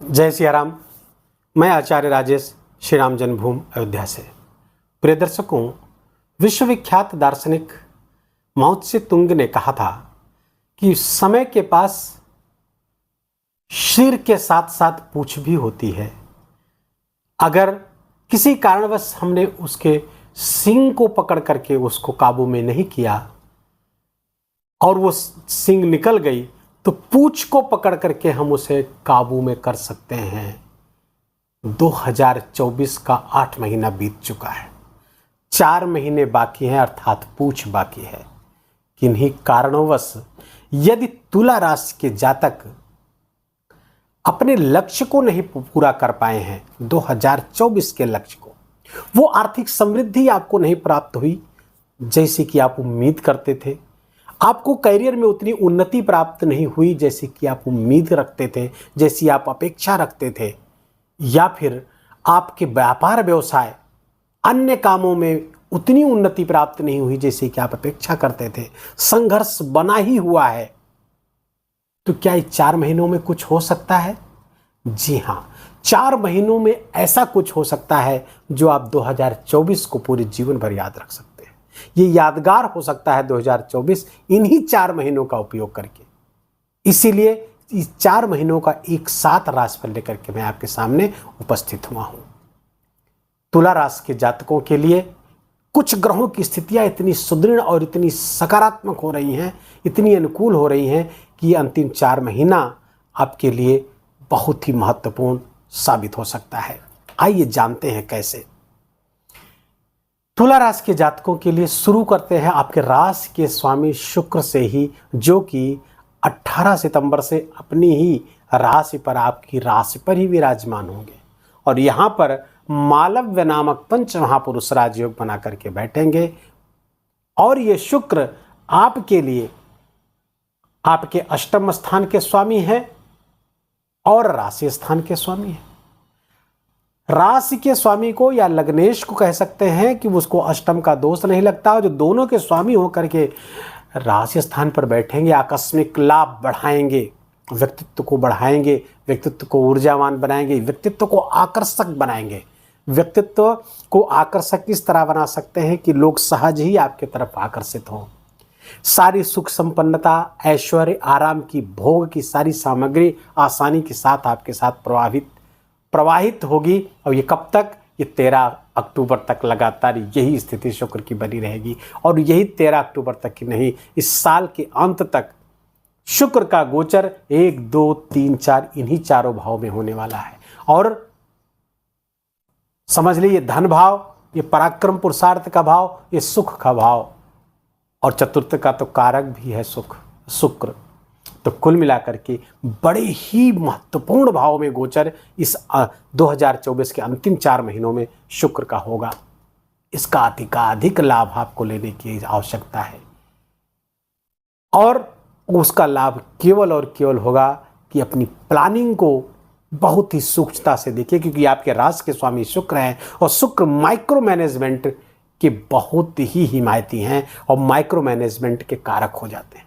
जय सिया राम। मैं आचार्य राजेश श्री राम जन्मभूमि अयोध्या से। प्रिय दर्शकों, विश्वविख्यात दार्शनिक माओ त्से तुंग ने कहा था कि समय के पास सिर के साथ साथ पूंछ भी होती है। अगर किसी कारणवश हमने उसके सींग को पकड़ करके उसको काबू में नहीं किया और वो सींग निकल गई तो पूंछ को पकड़ करके हम उसे काबू में कर सकते हैं। 2024 का 8 महीना बीत चुका है, 4 महीने बाकी हैं, अर्थात पूंछ बाकी है। किन्हीं कारणोंवश यदि तुला राशि के जातक अपने लक्ष्य को नहीं पूरा कर पाए हैं, 2024 के लक्ष्य को, वो आर्थिक समृद्धि आपको नहीं प्राप्त हुई जैसे कि आप उम्मीद करते थे, आपको करियर में उतनी उन्नति प्राप्त नहीं हुई जैसे कि आप उम्मीद रखते थे, जैसी आप अपेक्षा रखते थे, या फिर आपके व्यापार व्यवसाय अन्य कामों में उतनी उन्नति प्राप्त नहीं हुई जैसे कि आप अपेक्षा करते थे, संघर्ष बना ही हुआ है, तो क्या इस 4 महीनों में कुछ हो सकता है? जी हाँ, 4 महीनों में ऐसा कुछ हो सकता है जो आप 2024 को पूरे जीवन भर याद रख सकते हैं। ये यादगार हो सकता है 2024 इन्हीं 4 महीनों का उपयोग करके। इसीलिए इस 4 महीनों का एक साथ राशिफल लेकर के मैं आपके सामने उपस्थित हुआ हूं। तुला राशि के जातकों के लिए कुछ ग्रहों की स्थितियां इतनी सुदृढ़ और इतनी सकारात्मक हो रही हैं, इतनी अनुकूल हो रही हैं कि अंतिम 4 महीना आपके लिए बहुत ही महत्वपूर्ण साबित हो सकता है। आइए जानते हैं कैसे। तुला राशि के जातकों के लिए शुरू करते हैं आपके राशि के स्वामी शुक्र से ही, जो कि 18 सितंबर से अपनी ही राशि पर, आपकी राशि पर ही विराजमान होंगे और यहाँ पर मालव्य नामक पंच महापुरुष राजयोग बना करके बैठेंगे। और ये शुक्र आपके लिए आपके अष्टम स्थान के स्वामी हैं और राशि स्थान के स्वामी हैं। राशि के स्वामी को या लग्नेश को कह सकते हैं कि उसको अष्टम का दोष नहीं लगता, जो दोनों के स्वामी होकर के राशि स्थान पर बैठेंगे, आकस्मिक लाभ बढ़ाएंगे, व्यक्तित्व को बढ़ाएंगे, व्यक्तित्व को ऊर्जावान बनाएंगे, व्यक्तित्व को आकर्षक बनाएंगे। व्यक्तित्व को आकर्षक इस तरह बना सकते हैं कि लोग सहज ही आपके तरफ आकर्षित हों। सारी सुख संपन्नता, ऐश्वर्य, आराम की, भोग की सारी सामग्री आसानी के साथ आपके साथ प्रवाहित होगी। और ये कब तक? ये 13 अक्टूबर तक लगातार यही स्थिति शुक्र की बनी रहेगी। और यही 13 अक्टूबर तक की नहीं, इस साल के अंत तक शुक्र का गोचर 1, 2, 3, 4 इन्हीं चारों भाव में होने वाला है। और समझ लीजिए, धन भाव, ये पराक्रम पुरुषार्थ का भाव, ये सुख का भाव, और चतुर्थ का तो कारक भी है शुक्र। तो कुल मिलाकर के बड़े ही महत्वपूर्ण भाव में गोचर इस 2024 के अंतिम 4 महीनों में शुक्र का होगा। इसका अधिकाधिक लाभ आपको लेने की आवश्यकता है और उसका लाभ केवल और केवल होगा कि अपनी प्लानिंग को बहुत ही सूक्ष्मता से देखिए, क्योंकि आपके राशि के स्वामी शुक्र हैं और शुक्र माइक्रो मैनेजमेंट के बहुत ही हिमायती हैं और माइक्रो मैनेजमेंट के कारक हो जाते हैं।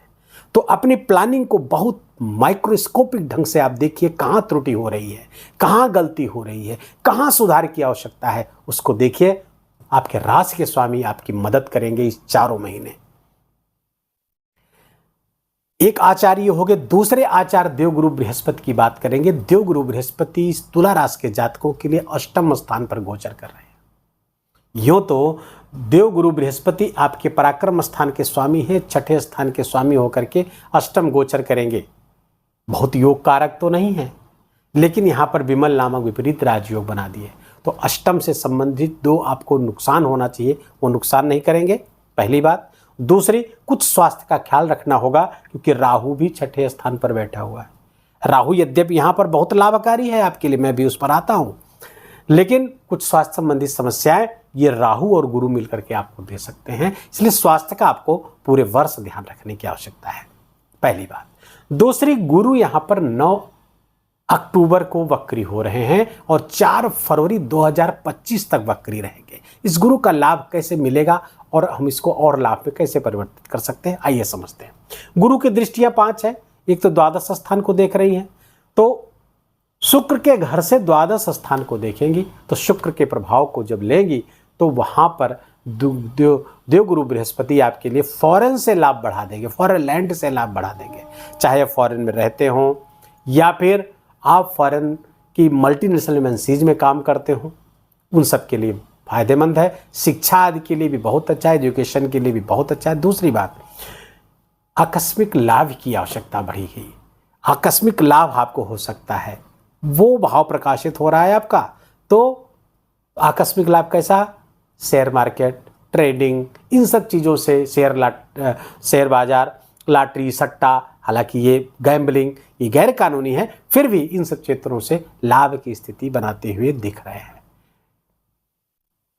तो अपनी प्लानिंग को बहुत माइक्रोस्कोपिक ढंग से आप देखिए, कहाँ त्रुटि हो रही है, कहाँ गलती हो रही है, कहाँ सुधार की आवश्यकता है, उसको देखिए। आपके राशि के स्वामी आपकी मदद करेंगे इस 4 महीने। एक आचार्य हो गए, दूसरे आचार्य देवगुरु बृहस्पति की बात करेंगे। देवगुरु बृहस्पति इस तुला राशि के जातकों के लिए अष्टम स्थान पर गोचर कर रहे हैं। यूं तो देवगुरु बृहस्पति आपके पराक्रम स्थान के स्वामी हैं, 6ठे स्थान के स्वामी होकर के अष्टम गोचर करेंगे। बहुत योग कारक तो नहीं है, लेकिन यहाँ पर विमल नामक विपरीत राजयोग बना दिए, तो अष्टम से संबंधित 2 आपको नुकसान होना चाहिए, वो नुकसान नहीं करेंगे, पहली बात। दूसरी, कुछ स्वास्थ्य का ख्याल रखना होगा, क्योंकि राहु भी 6ठे स्थान पर बैठा हुआ है। राहु यद्यपि यहाँ पर बहुत लाभकारी है आपके लिए, मैं भी उस पर आता हूँ, लेकिन कुछ स्वास्थ्य संबंधी समस्याएं ये राहु और गुरु मिलकर के आपको दे सकते हैं। इसलिए स्वास्थ्य का आपको पूरे वर्ष ध्यान रखने की आवश्यकता है, पहली बात। दूसरी, गुरु यहाँ पर 9 अक्टूबर को वक्री हो रहे हैं और 4 फरवरी 2025 तक वक्री रहेंगे। इस गुरु का लाभ कैसे मिलेगा और हम इसको और लाभ में कैसे परिवर्तित कर सकते हैं, आइए समझते हैं। गुरु की दृष्टियां 5 है। एक तो द्वादश स्थान को देख रही है, तो शुक्र के घर से द्वादश स्थान को देखेंगी तो शुक्र के प्रभाव को जब लेंगी तो वहाँ पर देवगुरु बृहस्पति आपके लिए फॉरेन से लाभ बढ़ा देंगे, फॉरेन लैंड से लाभ बढ़ा देंगे। चाहे फॉरेन में रहते हों या फिर आप फॉरेन की मल्टीनेशनल एमएनसीज में काम करते हो, उन सब के लिए फायदेमंद है। शिक्षा आदि के लिए भी बहुत अच्छा है, एजुकेशन के लिए भी बहुत अच्छा है। दूसरी बात, आकस्मिक लाभ की आवश्यकता बढ़ेगी, आकस्मिक लाभ आपको हो सकता है, वो भाव प्रकाशित हो रहा है आपका। तो आकस्मिक लाभ कैसा? शेयर मार्केट, ट्रेडिंग, इन सब चीज़ों से, शेयर बाजार, लॉटरी, सट्टा, हालांकि ये गैम्बलिंग, ये गैर कानूनी है, फिर भी इन सब क्षेत्रों से लाभ की स्थिति बनाते हुए दिख रहे हैं।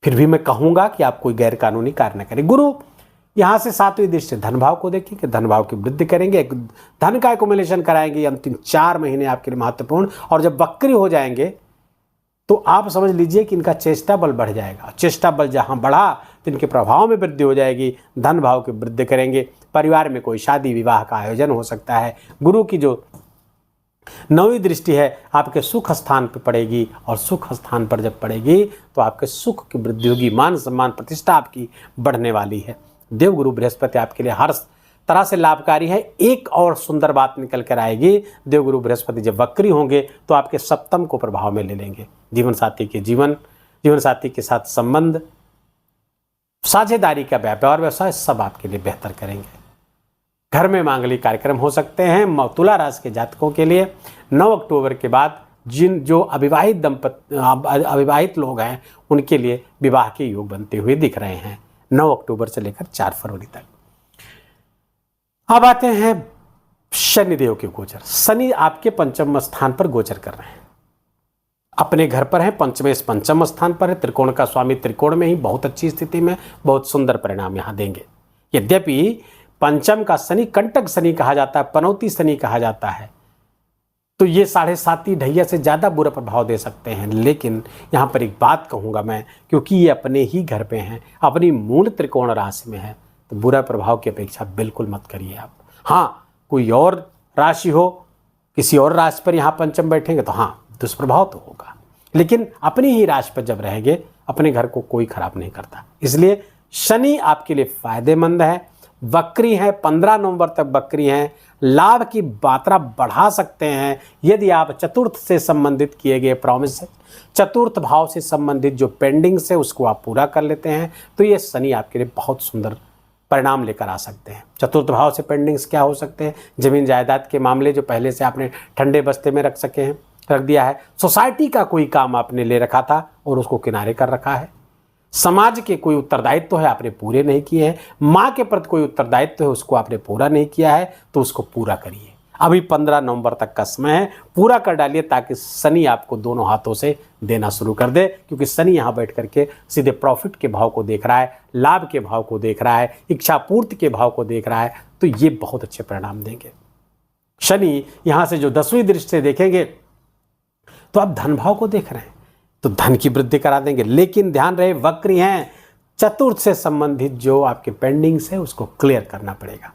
फिर भी मैं कहूंगा कि आप कोई गैर कानूनी कार्य न करें। गुरु यहां से 7वीं दृष्टि धन भाव को देखेंगे, धन भाव की वृद्धि करेंगे, धन का एक्युमुलेशन कराएंगे। अंतिम 4 महीने आपके लिए महत्वपूर्ण, और जब वक्री हो जाएंगे तो आप समझ लीजिए कि इनका चेष्टा बल बढ़ जाएगा। चेष्टा बल जहां बढ़ा तो इनके प्रभाव में वृद्धि हो जाएगी, धन भाव की वृद्धि करेंगे। परिवार में कोई शादी विवाह का आयोजन हो सकता है। गुरु की जो 9वीं दृष्टि है आपके सुख स्थान पर पड़ेगी, और सुख स्थान पर जब पड़ेगी तो आपके सुख की वृद्धि होगी, मान सम्मान प्रतिष्ठा आपकी बढ़ने वाली है। देवगुरु बृहस्पति आपके लिए हर तरह से लाभकारी है। एक और सुंदर बात निकल कर आएगी, देवगुरु बृहस्पति जब वक्री होंगे तो आपके सप्तम को प्रभाव में ले लेंगे। जीवन साथी के साथ संबंध, साझेदारी का व्यापार व्यवसाय सब आपके लिए बेहतर करेंगे। घर में मांगलिक कार्यक्रम हो सकते हैं। तुला राशि के जातकों के लिए 9 अक्टूबर के बाद जो अविवाहित लोग हैं उनके लिए विवाह के योग बनते हुए दिख रहे हैं 9 अक्टूबर से लेकर 4 फरवरी तक। अब आते हैं शनिदेव के गोचर। शनि आपके पंचम स्थान पर गोचर कर रहे हैं, अपने घर पर है, पंचम स्थान पर है। त्रिकोण का स्वामी त्रिकोण में ही बहुत अच्छी स्थिति में बहुत सुंदर परिणाम यहां देंगे। यद्यपि पंचम का शनि कंटक शनि कहा जाता है, पनौती शनि कहा जाता है, तो ये 7.5 ढैया से ज़्यादा बुरा प्रभाव दे सकते हैं। लेकिन यहाँ पर एक बात कहूँगा मैं, क्योंकि ये अपने ही घर पे हैं, अपनी मूल त्रिकोण राशि में है, तो बुरा प्रभाव की अपेक्षा बिल्कुल मत करिए आप। हाँ, कोई और राशि हो, किसी और राशि पर यहाँ पंचम बैठेंगे तो हाँ दुष्प्रभाव तो होगा, लेकिन अपनी ही राशि पर जब रहेंगे अपने घर को कोई खराब नहीं करता। इसलिए शनि आपके लिए फायदेमंद है। वक्री है, 15 नवंबर तक वक्री हैं। लाभ की मात्रा बढ़ा सकते हैं यदि आप चतुर्थ से संबंधित किए गए प्रॉमिस, चतुर्थ भाव से संबंधित जो पेंडिंग से उसको आप पूरा कर लेते हैं, तो ये शनि आपके लिए बहुत सुंदर परिणाम लेकर आ सकते हैं। चतुर्थ भाव से पेंडिंग्स क्या हो सकते हैं? जमीन जायदाद के मामले जो पहले से आपने ठंडे बस्ते में रख दिया है। सोसाइटी का कोई काम आपने ले रखा था और उसको किनारे कर रखा है। समाज के कोई उत्तरदायित्व तो है आपने पूरे नहीं किए हैं। माँ के प्रति कोई उत्तरदायित्व तो है उसको आपने पूरा नहीं किया है, तो उसको पूरा करिए। अभी 15 नवंबर तक का समय है, पूरा कर डालिए ताकि शनि आपको दोनों हाथों से देना शुरू कर दे। क्योंकि शनि यहाँ बैठ करके सीधे प्रॉफिट के भाव को देख रहा है, लाभ के भाव को देख रहा है, इच्छा पूर्ति के भाव को देख रहा है, तो ये बहुत अच्छे परिणाम देंगे। शनि यहाँ से जो 10वीं दृष्टि से देखेंगे तो आप धन भाव को देख रहे हैं, तो धन की वृद्धि करा देंगे। लेकिन ध्यान रहे वक्री हैं, चतुर्थ से संबंधित जो आपके पेंडिंग्स है उसको क्लियर करना पड़ेगा,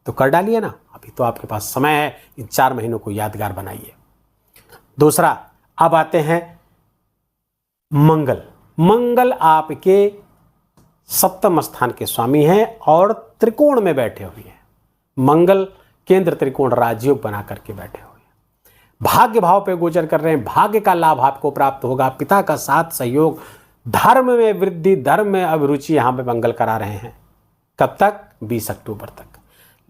तो कर डालिए ना, अभी तो आपके पास समय है। इन 4 महीनों को यादगार बनाइए। दूसरा, अब आते हैं मंगल। मंगल आपके सप्तम स्थान के स्वामी हैं और त्रिकोण में बैठे हुए हैं। मंगल केंद्र त्रिकोण राजयोग बना करके बैठे हुए हैं, भाग्य भाव पे गोचर कर रहे हैं। भाग्य का लाभ आपको प्राप्त होगा, पिता का साथ सहयोग, धर्म में वृद्धि, धर्म में अभिरुचि यहाँ पे मंगल करा रहे हैं। कब तक? 20 अक्टूबर तक।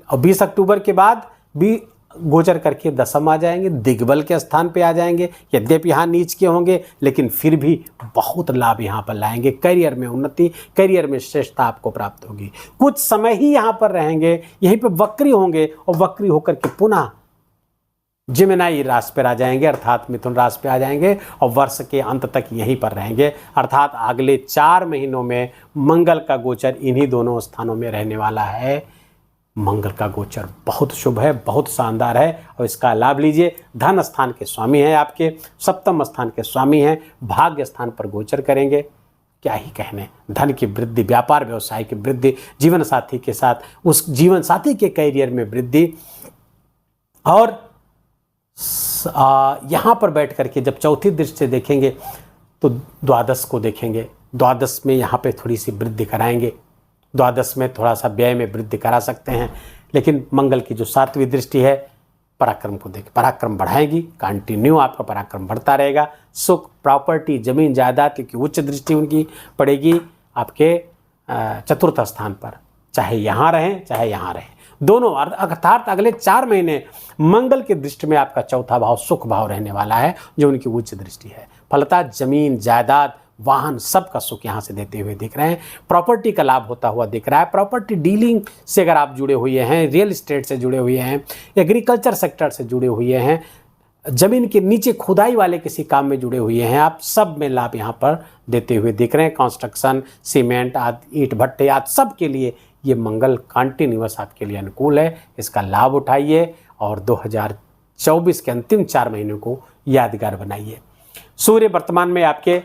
और 20 अक्टूबर के बाद भी गोचर करके दशम आ जाएंगे, दिग्बल के स्थान पे आ जाएंगे। यद्यपि यहाँ नीच के होंगे लेकिन फिर भी बहुत लाभ यहाँ पर लाएंगे। करियर में उन्नति, करियर में श्रेष्ठता आपको प्राप्त होगी। कुछ समय ही यहाँ पर रहेंगे, यहीं पे वक्री होंगे और वक्री होकर के पुनः जिमिनाई राशि पर आ जाएंगे, अर्थात मिथुन राशि पे आ जाएंगे और वर्ष के अंत तक यहीं पर रहेंगे। अर्थात अगले 4 महीनों में मंगल का गोचर इन्हीं दोनों स्थानों में रहने वाला है। मंगल का गोचर बहुत शुभ है, बहुत शानदार है और इसका लाभ लीजिए। धन स्थान के स्वामी हैं आपके, सप्तम स्थान के स्वामी हैं, भाग्य स्थान पर गोचर करेंगे। क्या ही कहने, धन की वृद्धि, व्यापार व्यवसाय की वृद्धि, जीवन साथी के साथ उस जीवन साथी के करियर में वृद्धि और यहाँ पर बैठ करके जब चौथी दृष्टि से देखेंगे तो द्वादश को देखेंगे, द्वादश में यहाँ पे थोड़ी सी वृद्धि कराएंगे, द्वादश में थोड़ा सा व्यय में वृद्धि करा सकते हैं। लेकिन मंगल की जो सातवीं दृष्टि है पराक्रम को देख, पराक्रम बढ़ाएगी, कंटिन्यू आपका पराक्रम बढ़ता रहेगा। सुख, प्रॉपर्टी, जमीन जायदाद की उच्च दृष्टि उनकी पड़ेगी आपके चतुर्थ स्थान पर, चाहे यहाँ रहें चाहे यहाँ रहें, दोनों। अर्थात अगले 4 महीने मंगल की दृष्टि में आपका चौथा भाव सुख भाव रहने वाला है, जो उनकी उच्च दृष्टि है। फलतः जमीन जायदाद वाहन सबका सुख यहाँ से देते हुए दिख रहे हैं। प्रॉपर्टी का लाभ होता हुआ दिख रहा है। प्रॉपर्टी डीलिंग से अगर आप जुड़े हुए हैं, रियल एस्टेट से जुड़े हुए हैं, एग्रीकल्चर सेक्टर से जुड़े हुए हैं, जमीन के नीचे खुदाई वाले किसी काम में जुड़े हुए हैं, आप सब में लाभ यहाँ पर देते हुए दिख रहे हैं। कंस्ट्रक्शन, सीमेंट आदि, ईंट भट्टे आदि सब के लिए ये मंगल कंटिन्यूअस आपके लिए अनुकूल है। इसका लाभ उठाइए और 2024 के अंतिम 4 महीनों को यादगार बनाइए। सूर्य वर्तमान में आपके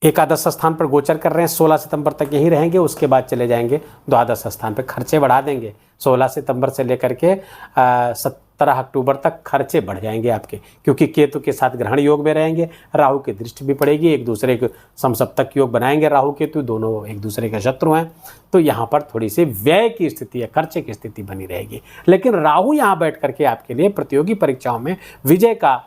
एकादश स्थान पर गोचर कर रहे हैं, 16 सितंबर तक यहीं रहेंगे, उसके बाद चले जाएंगे द्वादश स्थान पर। खर्चे बढ़ा देंगे, 16 सितंबर से लेकर के 17 अक्टूबर तक खर्चे बढ़ जाएंगे आपके, क्योंकि केतु के साथ ग्रहण योग में रहेंगे, राहु की दृष्टि भी पड़ेगी, एक दूसरे को समसप्तक योग बनाएंगे। राहु केतु दोनों एक दूसरे के शत्रु हैं, तो यहाँ पर थोड़ी सी व्यय की स्थिति या खर्चे की स्थिति बनी रहेगी। लेकिन राहु यहाँ बैठ करके आपके लिए प्रतियोगी परीक्षाओं में विजय का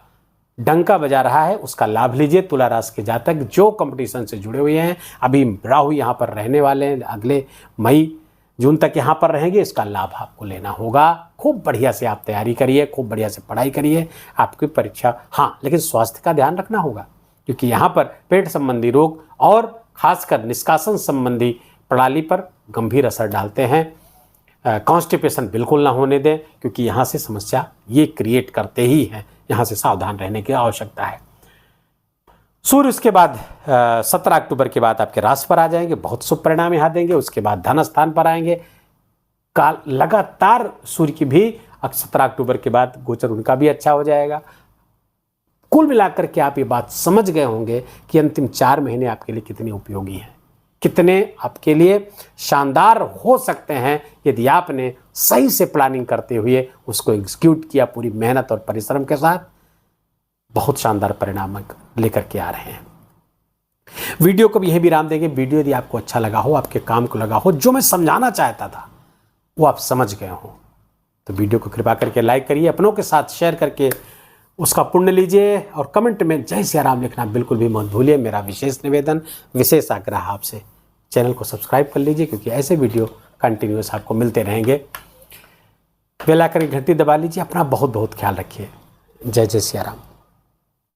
डंका बजा रहा है, उसका लाभ लीजिए। तुला राशि के जातक जो कंपटीशन से जुड़े हुए हैं, अभी राहु यहाँ पर रहने वाले हैं, अगले मई जून तक यहाँ पर रहेंगे, इसका लाभ आपको लेना होगा। खूब बढ़िया से आप तैयारी करिए, खूब बढ़िया से पढ़ाई करिए, आपकी परीक्षा। हाँ, लेकिन स्वास्थ्य का ध्यान रखना होगा, क्योंकि यहाँ पर पेट संबंधी रोग और खासकर निष्कासन संबंधी प्रणाली पर गंभीर असर डालते हैं। कॉन्स्टिपेशन बिल्कुल ना होने दें, क्योंकि यहाँ से समस्या ये क्रिएट करते ही हैं, यहाँ से सावधान रहने की आवश्यकता है। सूर्य उसके बाद 17 अक्टूबर के बाद आपके राशि पर आ जाएंगे, बहुत शुभ परिणाम यहाँ देंगे। उसके बाद धन स्थान पर आएंगे, काल लगातार सूर्य की भी 17 अक्टूबर के बाद गोचर उनका भी अच्छा हो जाएगा। कुल मिलाकर के आप ये बात समझ गए होंगे कि अंतिम 4 महीने आपके लिए कितने उपयोगी हैं, कितने आपके लिए शानदार हो सकते हैं यदि आपने सही से प्लानिंग करते हुए उसको एग्जीक्यूट किया पूरी मेहनत और परिश्रम के साथ। बहुत शानदार परिणाम लेकर के आ रहे हैं। वीडियो को भी यही विराम देंगे। वीडियो यदि आपको अच्छा लगा हो, आपके काम को लगा हो, जो मैं समझाना चाहता था वो आप समझ गए हो, तो वीडियो को कृपा करके लाइक करिए, अपनों के साथ शेयर करके उसका पुण्य लीजिए, और कमेंट में जय सिया राम लिखना बिल्कुल भी मत भूलिए। मेरा विशेष निवेदन, विशेष आग्रह आपसे, चैनल को सब्सक्राइब कर लीजिए, क्योंकि ऐसे वीडियो कंटिन्यूअस आपको मिलते रहेंगे। बेल आइकन की घंटी दबा लीजिए। अपना बहुत बहुत ख्याल रखिए। जय जय सिया राम।